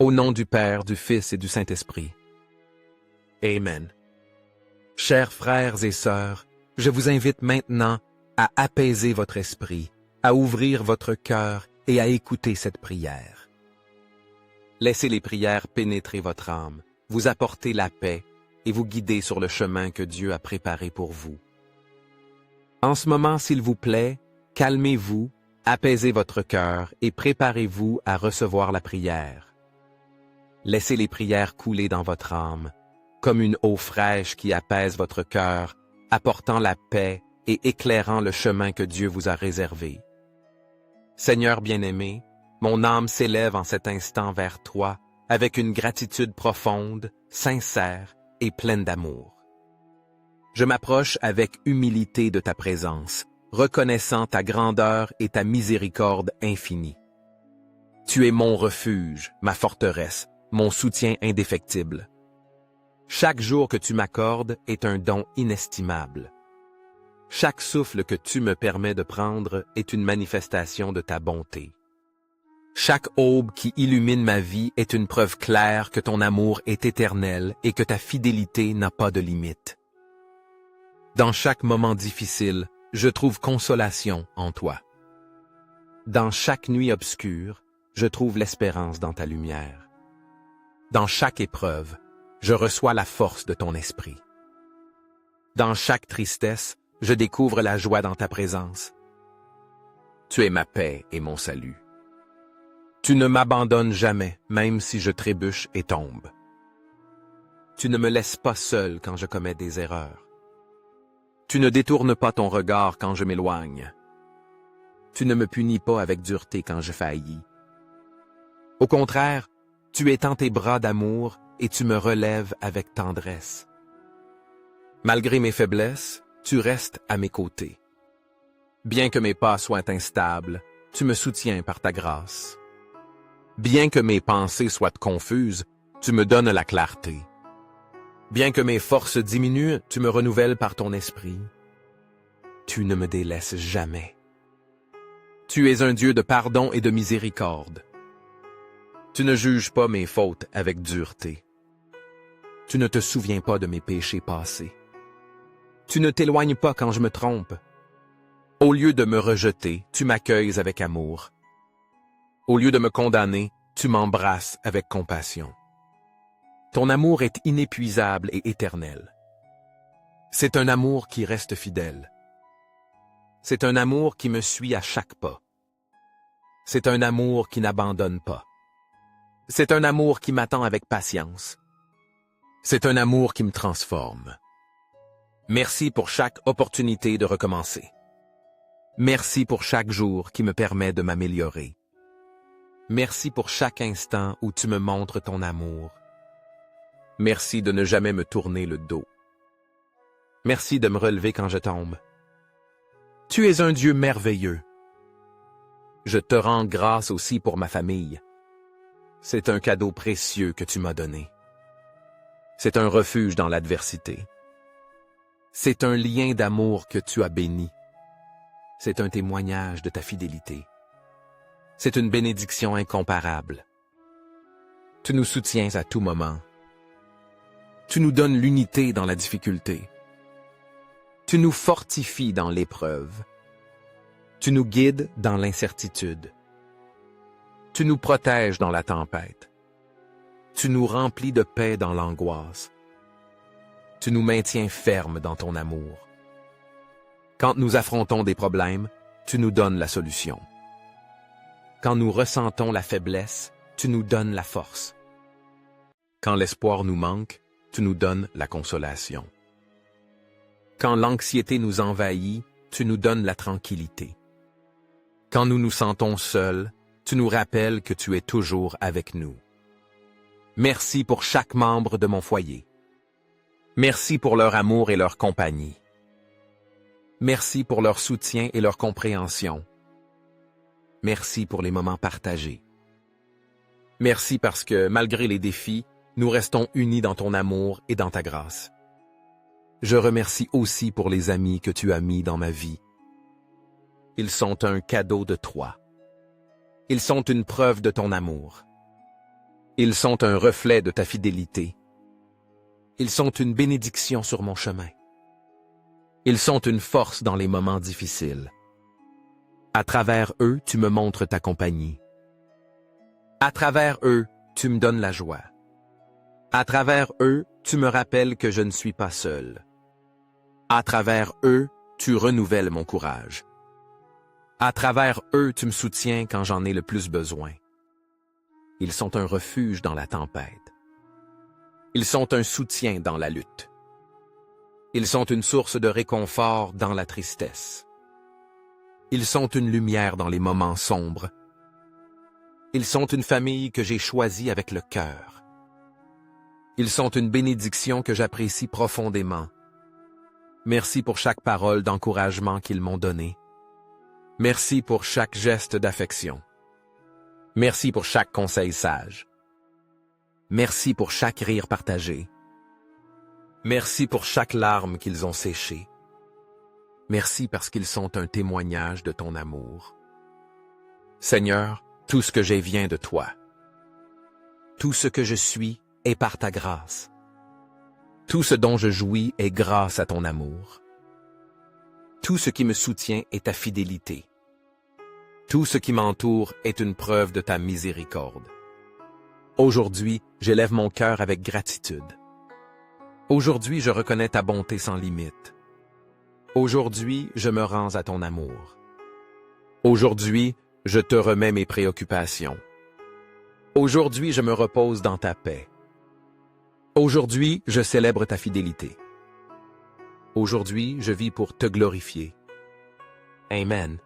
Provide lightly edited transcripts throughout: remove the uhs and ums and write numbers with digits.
Au nom du Père, du Fils et du Saint-Esprit. Amen. Chers frères et sœurs, je vous invite maintenant à apaiser votre esprit, à ouvrir votre cœur et à écouter cette prière. Laissez les prières pénétrer votre âme, vous apporter la paix et vous guider sur le chemin que Dieu a préparé pour vous. En ce moment, s'il vous plaît, calmez-vous, apaisez votre cœur et préparez-vous à recevoir la prière. Laissez les prières couler dans votre âme, comme une eau fraîche qui apaise votre cœur, apportant la paix et éclairant le chemin que Dieu vous a réservé. Seigneur bien-aimé, mon âme s'élève en cet instant vers toi avec une gratitude profonde, sincère et pleine d'amour. Je m'approche avec humilité de ta présence, reconnaissant ta grandeur et ta miséricorde infinie. Tu es mon refuge, ma forteresse, mon soutien indéfectible. Chaque jour que tu m'accordes est un don inestimable. Chaque souffle que tu me permets de prendre est une manifestation de ta bonté. Chaque aube qui illumine ma vie est une preuve claire que ton amour est éternel et que ta fidélité n'a pas de limite. Dans chaque moment difficile, je trouve consolation en toi. Dans chaque nuit obscure, je trouve l'espérance dans ta lumière. Dans chaque épreuve, je reçois la force de ton esprit. Dans chaque tristesse, je découvre la joie dans ta présence. Tu es ma paix et mon salut. Tu ne m'abandonnes jamais, même si je trébuche et tombe. Tu ne me laisses pas seul quand je commets des erreurs. Tu ne détournes pas ton regard quand je m'éloigne. Tu ne me punis pas avec dureté quand je faillis. Au contraire, tu étends tes bras d'amour et tu me relèves avec tendresse. Malgré mes faiblesses, tu restes à mes côtés. Bien que mes pas soient instables, tu me soutiens par ta grâce. Bien que mes pensées soient confuses, tu me donnes la clarté. Bien que mes forces diminuent, tu me renouvelles par ton esprit. Tu ne me délaisses jamais. Tu es un Dieu de pardon et de miséricorde. Tu ne juges pas mes fautes avec dureté. Tu ne te souviens pas de mes péchés passés. Tu ne t'éloignes pas quand je me trompe. Au lieu de me rejeter, tu m'accueilles avec amour. Au lieu de me condamner, tu m'embrasses avec compassion. Ton amour est inépuisable et éternel. C'est un amour qui reste fidèle. C'est un amour qui me suit à chaque pas. C'est un amour qui n'abandonne pas. C'est un amour qui m'attend avec patience. C'est un amour qui me transforme. Merci pour chaque opportunité de recommencer. Merci pour chaque jour qui me permet de m'améliorer. Merci pour chaque instant où tu me montres ton amour. Merci de ne jamais me tourner le dos. Merci de me relever quand je tombe. Tu es un Dieu merveilleux. Je te rends grâce aussi pour ma famille. C'est un cadeau précieux que tu m'as donné. C'est un refuge dans l'adversité. C'est un lien d'amour que tu as béni. C'est un témoignage de ta fidélité. C'est une bénédiction incomparable. Tu nous soutiens à tout moment. Tu nous donnes l'unité dans la difficulté. Tu nous fortifies dans l'épreuve. Tu nous guides dans l'incertitude. Tu nous protèges dans la tempête. Tu nous remplis de paix dans l'angoisse. Tu nous maintiens fermes dans ton amour. Quand nous affrontons des problèmes, tu nous donnes la solution. Quand nous ressentons la faiblesse, tu nous donnes la force. Quand l'espoir nous manque, tu nous donnes la consolation. Quand l'anxiété nous envahit, tu nous donnes la tranquillité. Quand nous nous sentons seuls, tu nous rappelles que tu es toujours avec nous. Merci pour chaque membre de mon foyer. Merci pour leur amour et leur compagnie. Merci pour leur soutien et leur compréhension. Merci pour les moments partagés. Merci parce que, malgré les défis, nous restons unis dans ton amour et dans ta grâce. Je remercie aussi pour les amis que tu as mis dans ma vie. Ils sont un cadeau de toi. Ils sont une preuve de ton amour. Ils sont un reflet de ta fidélité. Ils sont une bénédiction sur mon chemin. Ils sont une force dans les moments difficiles. À travers eux, tu me montres ta compagnie. À travers eux, tu me donnes la joie. À travers eux, tu me rappelles que je ne suis pas seul. À travers eux, tu renouvelles mon courage. À travers eux, tu me soutiens quand j'en ai le plus besoin. Ils sont un refuge dans la tempête. Ils sont un soutien dans la lutte. Ils sont une source de réconfort dans la tristesse. Ils sont une lumière dans les moments sombres. Ils sont une famille que j'ai choisie avec le cœur. Ils sont une bénédiction que j'apprécie profondément. Merci pour chaque parole d'encouragement qu'ils m'ont donnée. Merci pour chaque geste d'affection. Merci pour chaque conseil sage. Merci pour chaque rire partagé. Merci pour chaque larme qu'ils ont séchée. Merci parce qu'ils sont un témoignage de ton amour. Seigneur, tout ce que j'ai vient de toi. Tout ce que je suis est par ta grâce. Tout ce dont je jouis est grâce à ton amour. Tout ce qui me soutient est ta fidélité. Tout ce qui m'entoure est une preuve de ta miséricorde. Aujourd'hui, j'élève mon cœur avec gratitude. Aujourd'hui, je reconnais ta bonté sans limite. Aujourd'hui, je me rends à ton amour. Aujourd'hui, je te remets mes préoccupations. Aujourd'hui, je me repose dans ta paix. Aujourd'hui, je célèbre ta fidélité. Aujourd'hui, je vis pour te glorifier. Amen.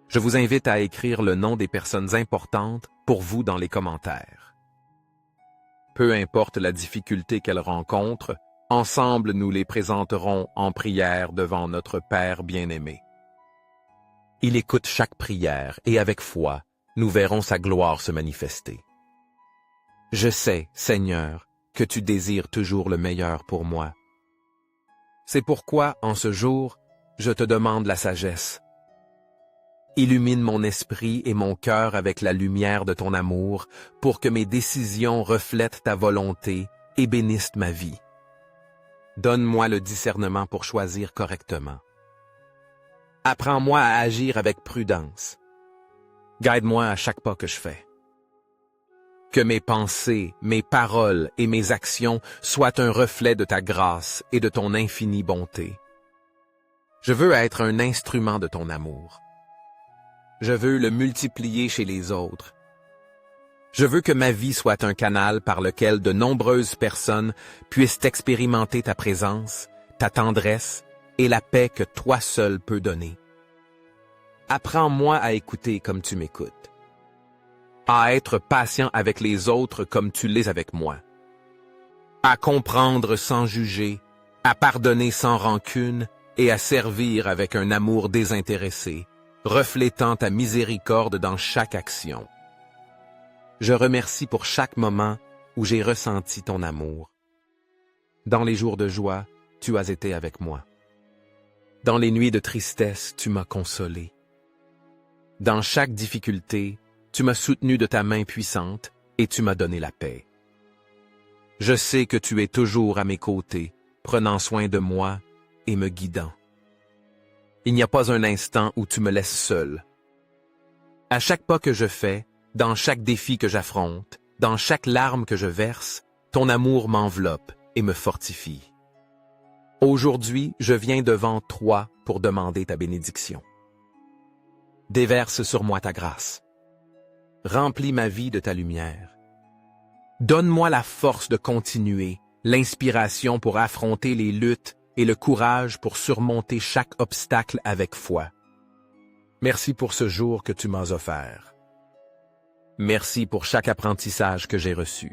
Je vous invite à écrire le nom des personnes importantes pour vous dans les commentaires. Peu importe la difficulté qu'elles rencontrent, ensemble nous les présenterons en prière devant notre Père bien-aimé. Il écoute chaque prière et avec foi, nous verrons sa gloire se manifester. Je sais, Seigneur, que tu désires toujours le meilleur pour moi. C'est pourquoi, en ce jour, je te demande la sagesse. Illumine mon esprit et mon cœur avec la lumière de ton amour pour que mes décisions reflètent ta volonté et bénissent ma vie. Donne-moi le discernement pour choisir correctement. Apprends-moi à agir avec prudence. Guide-moi à chaque pas que je fais. Que mes pensées, mes paroles et mes actions soient un reflet de ta grâce et de ton infinie bonté. Je veux être un instrument de ton amour. Je veux le multiplier chez les autres. Je veux que ma vie soit un canal par lequel de nombreuses personnes puissent expérimenter ta présence, ta tendresse et la paix que toi seul peux donner. Apprends-moi à écouter comme tu m'écoutes, à être patient avec les autres comme tu l'es avec moi, à comprendre sans juger, à pardonner sans rancune et à servir avec un amour désintéressé, reflétant ta miséricorde dans chaque action. Je remercie pour chaque moment où j'ai ressenti ton amour. Dans les jours de joie, tu as été avec moi. Dans les nuits de tristesse, tu m'as consolé. Dans chaque difficulté, tu m'as soutenu de ta main puissante et tu m'as donné la paix. Je sais que tu es toujours à mes côtés, prenant soin de moi et me guidant. Il n'y a pas un instant où tu me laisses seul. À chaque pas que je fais, dans chaque défi que j'affronte, dans chaque larme que je verse, ton amour m'enveloppe et me fortifie. Aujourd'hui, je viens devant toi pour demander ta bénédiction. Déverse sur moi ta grâce. Remplis ma vie de ta lumière. Donne-moi la force de continuer, l'inspiration pour affronter les luttes et le courage pour surmonter chaque obstacle avec foi. Merci pour ce jour que tu m'as offert. Merci pour chaque apprentissage que j'ai reçu.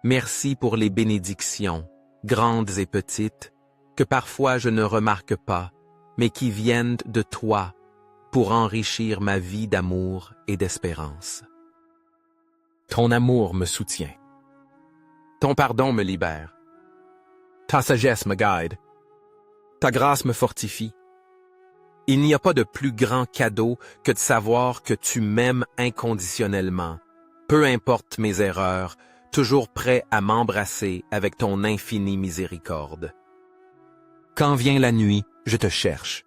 Merci pour les bénédictions, grandes et petites, que parfois je ne remarque pas, mais qui viennent de toi pour enrichir ma vie d'amour et d'espérance. Ton amour me soutient. Ton pardon me libère. Ta sagesse me guide. Ta grâce me fortifie. Il n'y a pas de plus grand cadeau que de savoir que tu m'aimes inconditionnellement, peu importe mes erreurs, toujours prêt à m'embrasser avec ton infinie miséricorde. Quand vient la nuit, je te cherche.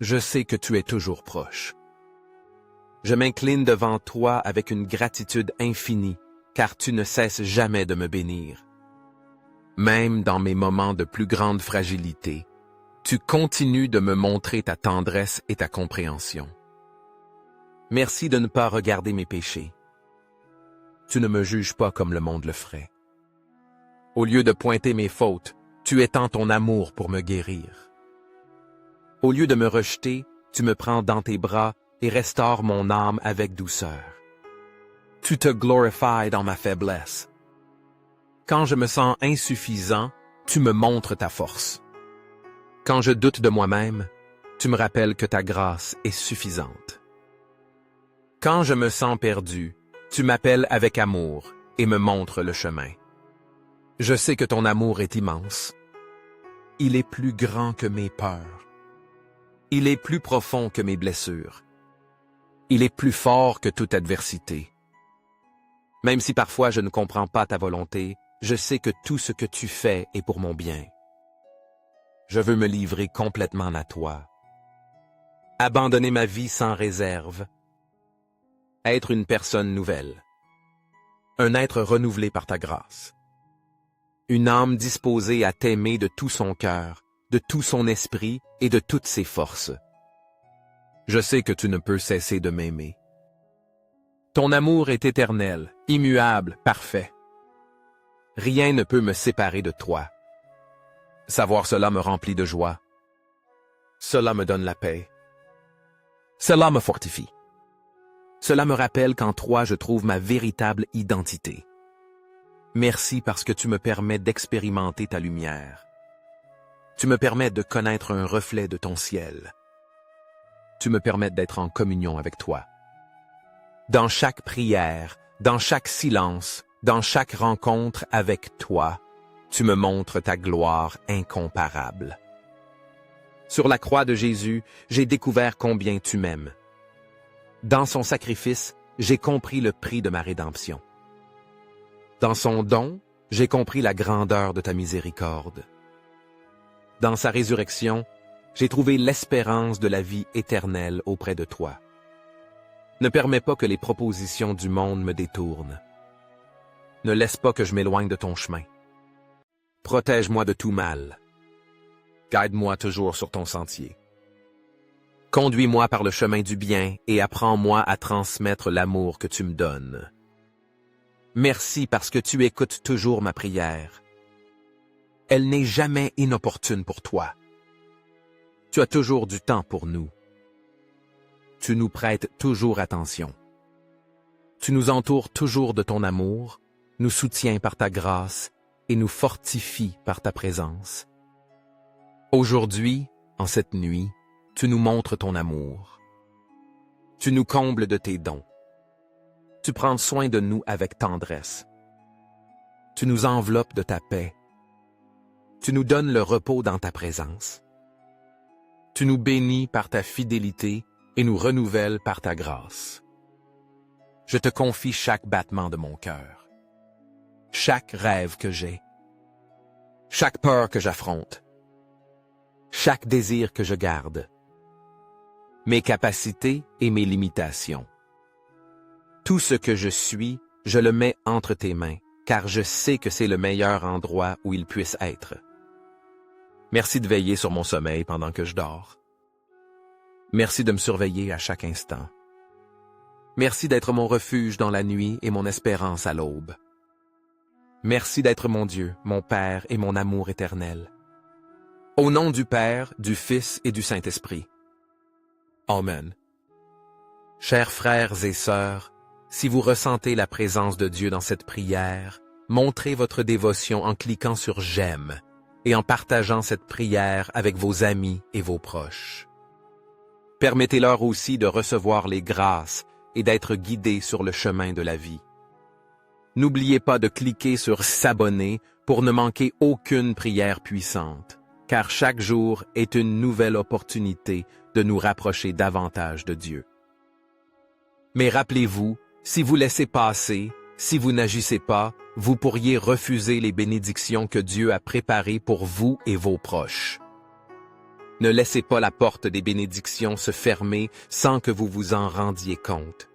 Je sais que tu es toujours proche. Je m'incline devant toi avec une gratitude infinie, car tu ne cesses jamais de me bénir. Même dans mes moments de plus grande fragilité, tu continues de me montrer ta tendresse et ta compréhension. Merci de ne pas regarder mes péchés. Tu ne me juges pas comme le monde le ferait. Au lieu de pointer mes fautes, tu étends ton amour pour me guérir. Au lieu de me rejeter, tu me prends dans tes bras et restaures mon âme avec douceur. Tu te glorifies dans ma faiblesse. Quand je me sens insuffisant, tu me montres ta force. Quand je doute de moi-même, tu me rappelles que ta grâce est suffisante. Quand je me sens perdu, tu m'appelles avec amour et me montres le chemin. Je sais que ton amour est immense. Il est plus grand que mes peurs. Il est plus profond que mes blessures. Il est plus fort que toute adversité. Même si parfois je ne comprends pas ta volonté, je sais que tout ce que tu fais est pour mon bien. Je veux me livrer complètement à toi. Abandonner ma vie sans réserve. Être une personne nouvelle. Un être renouvelé par ta grâce. Une âme disposée à t'aimer de tout son cœur, de tout son esprit et de toutes ses forces. Je sais que tu ne peux cesser de m'aimer. Ton amour est éternel, immuable, parfait. Rien ne peut me séparer de toi. Savoir cela me remplit de joie. Cela me donne la paix. Cela me fortifie. Cela me rappelle qu'en toi je trouve ma véritable identité. Merci parce que tu me permets d'expérimenter ta lumière. Tu me permets de connaître un reflet de ton ciel. Tu me permets d'être en communion avec toi. Dans chaque prière, dans chaque silence, dans chaque rencontre avec toi, tu me montres ta gloire incomparable. Sur la croix de Jésus, j'ai découvert combien tu m'aimes. Dans son sacrifice, j'ai compris le prix de ma rédemption. Dans son don, j'ai compris la grandeur de ta miséricorde. Dans sa résurrection, j'ai trouvé l'espérance de la vie éternelle auprès de toi. Ne permets pas que les propositions du monde me détournent. Ne laisse pas que je m'éloigne de ton chemin. Protège-moi de tout mal. Guide-moi toujours sur ton sentier. Conduis-moi par le chemin du bien et apprends-moi à transmettre l'amour que tu me donnes. Merci parce que tu écoutes toujours ma prière. Elle n'est jamais inopportune pour toi. Tu as toujours du temps pour nous. Tu nous prêtes toujours attention. Tu nous entoures toujours de ton amour, nous soutiens par ta grâce et nous fortifies par ta présence. Aujourd'hui, en cette nuit, tu nous montres ton amour. Tu nous combles de tes dons. Tu prends soin de nous avec tendresse. Tu nous enveloppes de ta paix. Tu nous donnes le repos dans ta présence. Tu nous bénis par ta fidélité et nous renouvelles par ta grâce. Je te confie chaque battement de mon cœur, chaque rêve que j'ai, chaque peur que j'affronte, chaque désir que je garde, mes capacités et mes limitations. Tout ce que je suis, je le mets entre tes mains, car je sais que c'est le meilleur endroit où il puisse être. Merci de veiller sur mon sommeil pendant que je dors. Merci de me surveiller à chaque instant. Merci d'être mon refuge dans la nuit et mon espérance à l'aube. Merci d'être mon Dieu, mon Père et mon amour éternel. Au nom du Père, du Fils et du Saint-Esprit. Amen. Chers frères et sœurs, si vous ressentez la présence de Dieu dans cette prière, montrez votre dévotion en cliquant sur « J'aime » et en partageant cette prière avec vos amis et vos proches. Permettez-leur aussi de recevoir les grâces et d'être guidés sur le chemin de la vie. N'oubliez pas de cliquer sur « S'abonner » pour ne manquer aucune prière puissante, car chaque jour est une nouvelle opportunité de nous rapprocher davantage de Dieu. Mais rappelez-vous, Si vous laissez passer, si vous n'agissez pas, vous pourriez refuser les bénédictions que Dieu a préparées pour vous et vos proches. Ne laissez pas la porte des bénédictions se fermer sans que vous vous en rendiez compte.